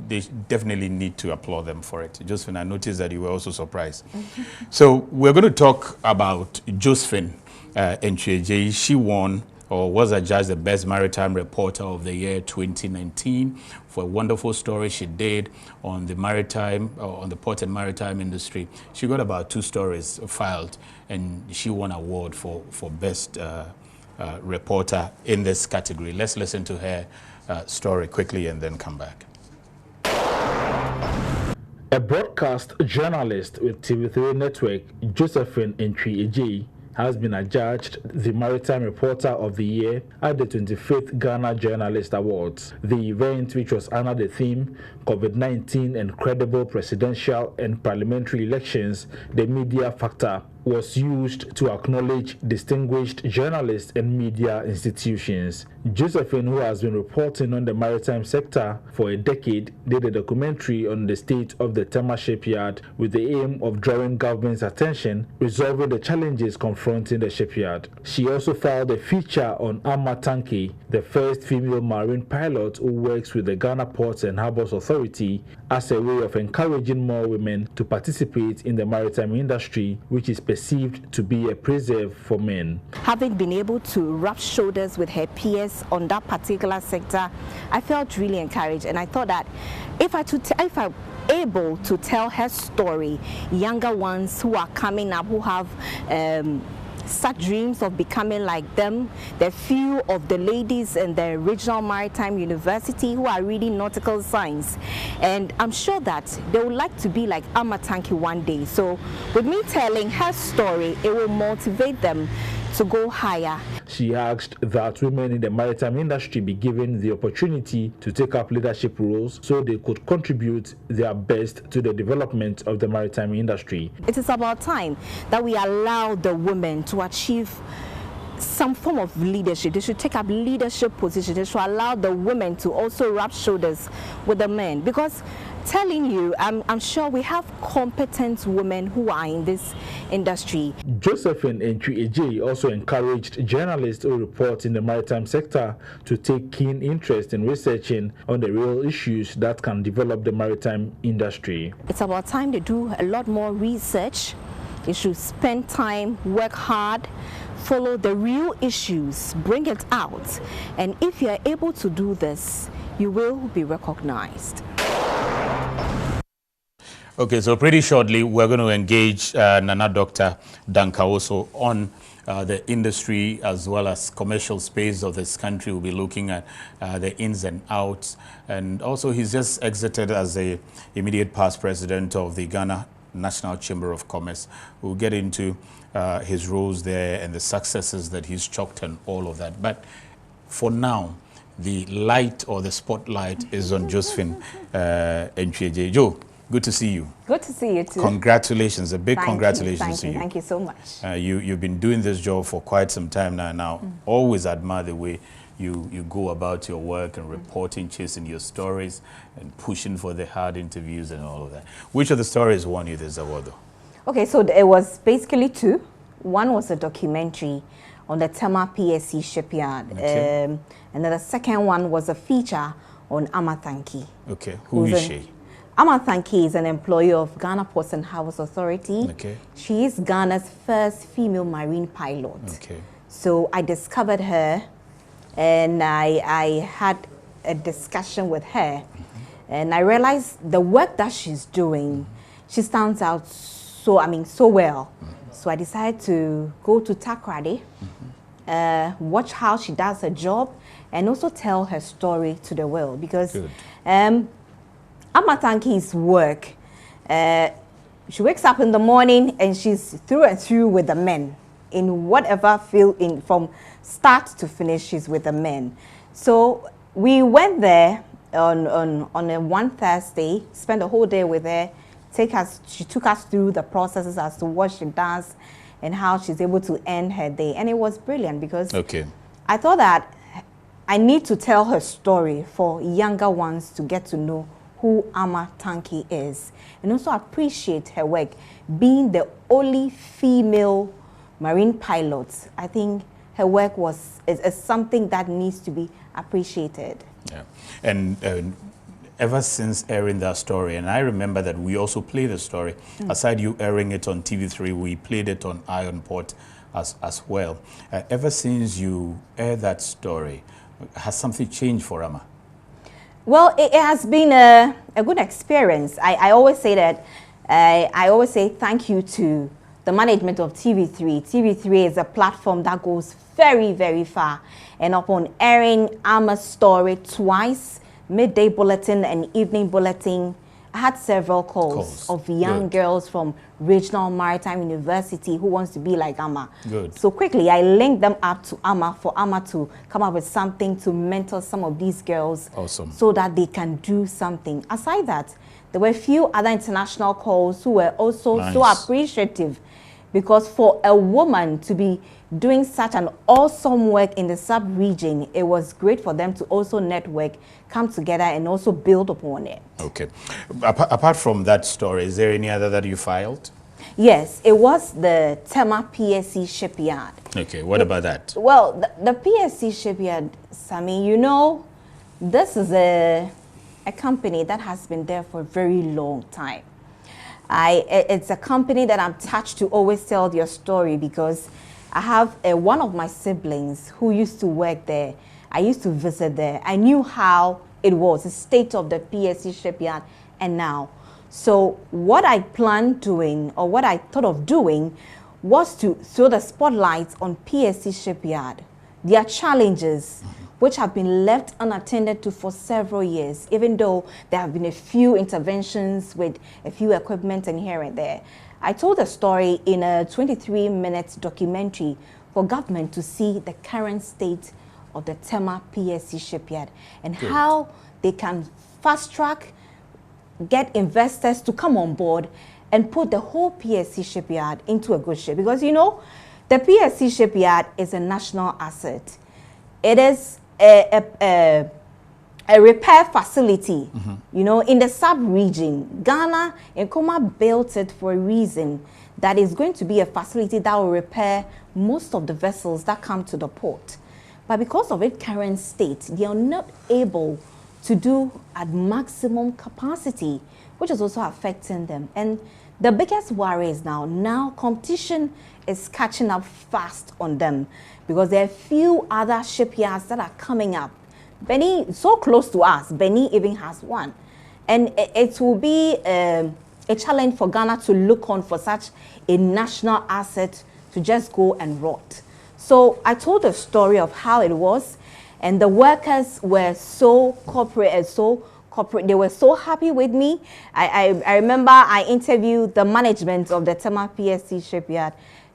they definitely need to applaud them for it. Josephine, I noticed that you were also surprised. So we're going to talk about Josephine Antwi-Adjei. She won or was adjudged the Best Maritime Reporter of the Year 2019 for a wonderful story she did on the maritime, on the port and maritime industry. She got about 2 stories filed, and she won an award for Best Reporter in this category. Let's listen to her story quickly and then come back. A broadcast journalist with TV3 network, Josephine Antwi-Adjei, has been adjudged the Maritime Reporter of the Year at the 25th Ghana Journalist Awards. The event, which was under the theme COVID-19 and Credible Presidential and Parliamentary Elections, the Media Factor, was used to acknowledge distinguished journalists and media institutions. Josephine, who has been reporting on the maritime sector for a decade, did a documentary on the state of the Tema shipyard with the aim of drawing government's attention, resolving the challenges confronting the shipyard. She also filed a feature on Amma Tanki, the first female marine pilot who works with the Ghana Ports and Harbours Authority, as a way of encouraging more women to participate in the maritime industry, which is perceived to be a preserve for men. Having been able to rub shoulders with her peers on that particular sector, I felt really encouraged, and I thought that if I'm able to tell her story, younger ones who are coming up, who have such dreams of becoming like them, the few of the ladies in the regional maritime university who are reading nautical science, and I'm sure that they would like to be like Amma Tanki one day. So with me telling her story, it will motivate them to go higher. She asked that women in the maritime industry be given the opportunity to take up leadership roles so they could contribute their best to the development of the maritime industry. It is about time that we allow the women to achieve some form of leadership. They should take up leadership positions. They should allow the women to also rub shoulders with the men, because telling you, I'm sure we have competent women who are in this industry. Josephine Antwi-Adjei also encouraged journalists who report in the maritime sector to take keen interest in researching on the real issues that can develop the maritime industry. It's about time they do a lot more research. They should spend time, work hard, follow the real issues, bring it out. And if you are able to do this, you will be recognized. Okay, so pretty shortly, we're going to engage Nana Dr. Danka also on the industry as well as commercial space of this country. We'll be looking at the ins and outs. And also, he's just exited as the immediate past president of the Ghana National Chamber of Commerce. We'll get into his roles there and the successes that he's chalked and all of that. But for now, the light or the spotlight is on Josephine Antwi-Adjei. Joe, good to see you. Good to see you too. Congratulations, a big congratulations to you. Thank you so much. You've been doing this job for quite some time now. Always admire the way you go about your work and reporting, chasing your stories and pushing for the hard interviews and all of that. Which of the stories won you this award though? Okay, so it was basically 2. One was a documentary on the Tema PSC shipyard. Okay. And then the second one was a feature on Amma Tanki. Okay, who is she? Amma Tanki is an employee of Ghana Ports and Harbours Authority. Okay. She is Ghana's first female marine pilot. Okay. So I discovered her, and I had a discussion with her, and I realized the work that she's doing, she stands out so well. So I decided to go to Takrady, watch how she does her job, and also tell her story to the world, because Amma Tanki's work, she wakes up in the morning and she's through and through with the men. In whatever field, from start to finish, she's with the men. So we went there on a one Thursday, spent the whole day with her. She took us through the processes as to what she does and how she's able to end her day. And it was brilliant, because I thought that I need to tell her story for younger ones to get to know who Amma Tanki is, and also appreciate her work. Being the only female marine pilot, I think her work is something that needs to be appreciated. Yeah, and ever since airing that story, and I remember that we also played the story, aside you airing it on TV3, we played it on Iron Port as well. Ever since you aired that story, has something changed for Ama? Well, it has been a good experience. I always say that, I always say thank you to the management of TV3. TV3 is a platform that goes very, very far. And upon airing Ama's story twice, midday bulletin and evening bulletin, I had several calls of young girls from Regional Maritime University who wants to be like Ama. Good. So quickly, I linked them up to Ama for Ama to come up with something to mentor some of these girls. Awesome. So that they can do something. Aside that, there were a few other international calls who were also so appreciative, because for a woman to be doing such an awesome work in the sub-region, it was great for them to also network, come together, and also build upon it. Okay. Apart from that story, is there any other that you filed? Yes, it was the Tema PSC shipyard. Okay, what about that? Well, the PSC shipyard, Sammy, you know, this is a company that has been there for a very long time. It's a company that I'm touched to always tell their story, because I have one of my siblings who used to work there. I used to visit there. I knew how it was, the state of the PSC shipyard and now. So what I planned doing, or what I thought of doing, was to throw the spotlight on PSC shipyard, their challenges, which have been left unattended to for several years, even though there have been a few interventions with a few equipment and here and there. I told a story in a 23-minute documentary for government to see the current state of the Tema PSC shipyard and how they can fast-track, get investors to come on board and put the whole PSC shipyard into a good shape. Because, you know, the PSC shipyard is a national asset. It is a repair facility, you know, in the sub-region. Ghana and Nkrumah built it for a reason, that is going to be a facility that will repair most of the vessels that come to the port. But because of its current state, they are not able to do at maximum capacity, which is also affecting them. And the biggest worry is now competition is catching up fast on them, because there are few other shipyards that are coming up. Benin, so close to us, Benin even has one. And it will be a challenge for Ghana to look on for such a national asset to just go and rot. So I told a story of how it was, and the workers were so corporate, they were so happy with me. I remember I interviewed the management of the Tema PSC shipyard,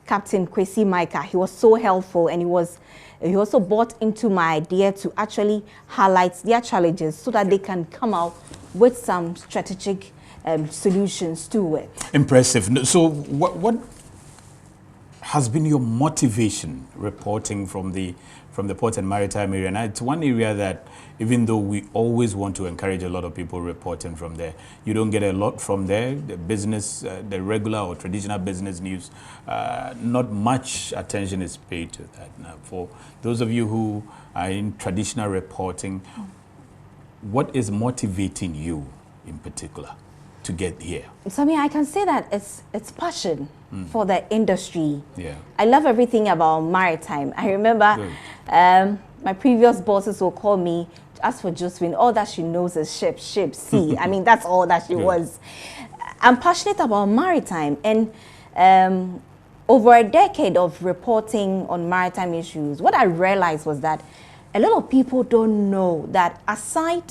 Captain Kwesi Micah. He was so helpful, and he also bought into my idea to actually highlight their challenges so that they can come out with some strategic solutions to it. Impressive. So what has been your motivation reporting from the port and maritime area? And it's one area that, even though we always want to encourage a lot of people reporting from there, you don't get a lot from there. The business, the regular or traditional business news, not much attention is paid to that. Now, for those of you who are in traditional reporting, what is motivating you in particular to get here? So, I mean, I can say that it's passion for the industry. Yeah. I love everything about maritime. I remember my previous bosses will call me, as for Josephine, all that she knows is ship, sea. I mean, that's all that she was. I'm passionate about maritime, and over a decade of reporting on maritime issues, what I realized was that a lot of people don't know that aside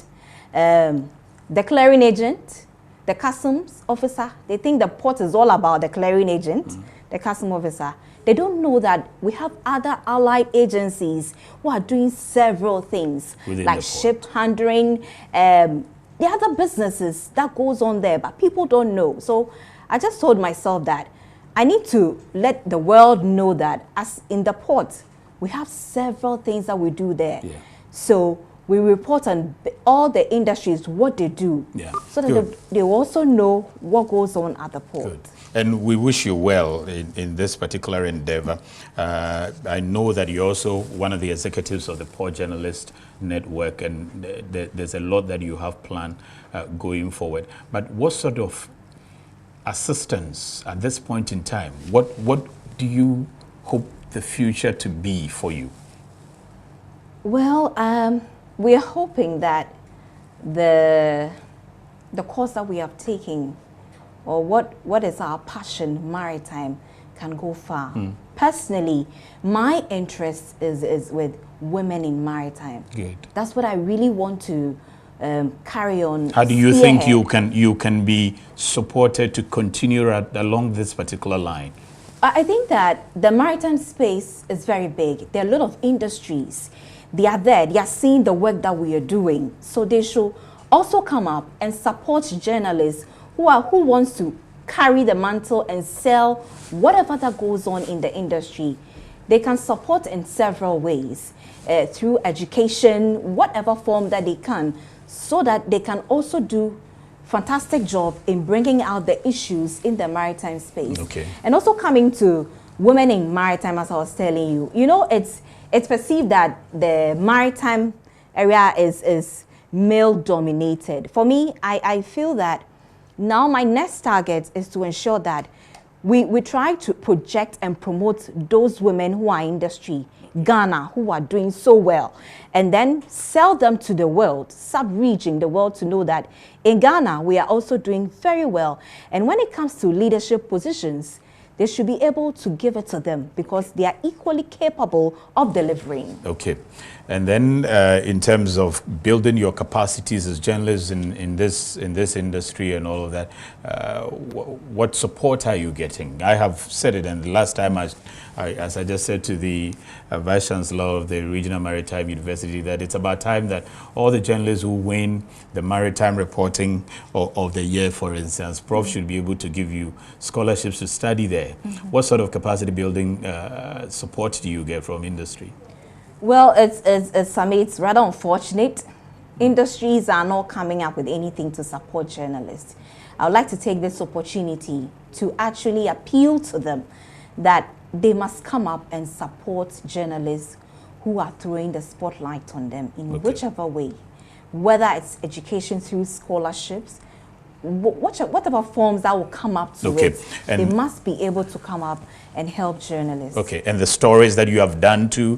the clearing agent, the customs officer, they think the port is all about the clearing agent, the customs officer. They don't know that we have other allied agencies who are doing several things, like ship handling, the other businesses that goes on there, but people don't know. So I just told myself that I need to let the world know that as in the port, we have several things that we do there. Yeah. So we report on all the industries, what they do, so that they also know what goes on at the port. Good. And we wish you well in this particular endeavor. I know that you're also one of the executives of the Port Journalist network, and there's a lot that you have planned going forward. But what sort of assistance at this point in time? What do you hope the future to be for you? Well, we are hoping that the course that we have taken, or what is our passion, maritime, can go far. Personally, my interest is with women in maritime. Good. That's what I really want to carry on. How do you think you can be supported to continue along this particular line? I think that the maritime space is very big. There are a lot of industries. They are there. They are seeing the work that we are doing. So they should also come up and support journalists who wants to carry the mantle and sell whatever that goes on in the industry. They can support in several ways, through education, whatever form that they can, so that they can also do fantastic job in bringing out the issues in the maritime space. Okay. And also coming to women in maritime, as I was telling you, you know, it's perceived that the maritime area is male dominated. For me, I feel that now my next target is to ensure that we try to project and promote those women who are in industry, Ghana, who are doing so well, and then sell them to the world, sub-region the world to know that in Ghana, we are also doing very well. And when it comes to leadership positions, they should be able to give it to them because they are equally capable of delivering. Okay. And then in terms of building your capacities as journalists in this industry and all of that, what support are you getting? I have said it, and the last time as I just said to the Vice Chancellor of the Regional Maritime University, that it's about time that all the journalists who win the Maritime Reporting of the Year, for instance, Prof should be able to give you scholarships to study there. What sort of capacity building support do you get from industry? Well, it's rather unfortunate. Industries are not coming up with anything to support journalists. I would like to take this opportunity to actually appeal to them that they must come up and support journalists who are throwing the spotlight on them in whichever way, whether it's education through scholarships, whatever forms that will come up to it, they must be able to come up and help journalists. Okay, and the stories that you have done too,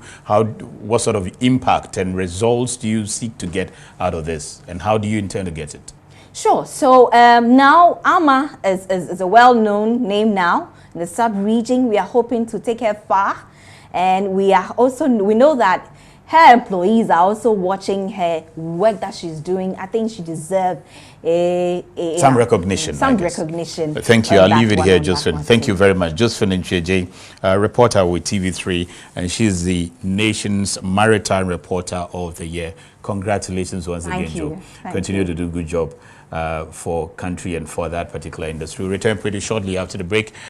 what sort of impact and results do you seek to get out of this, and how do you intend to get it? Sure. So now AMA is a well-known name now in the sub-region. We are hoping to take her far, and we know that her employees are also watching her work that she's doing. I think she deserves some recognition. Some recognition. Thank you. I'll leave it here, Josephine. Thank you very much. Josephine Antwi-Adjei, reporter with TV3, and she's the nation's maritime reporter of the year. Congratulations once again, Joe. Continue to do a good job for country and for that particular industry. We'll return pretty shortly after the break.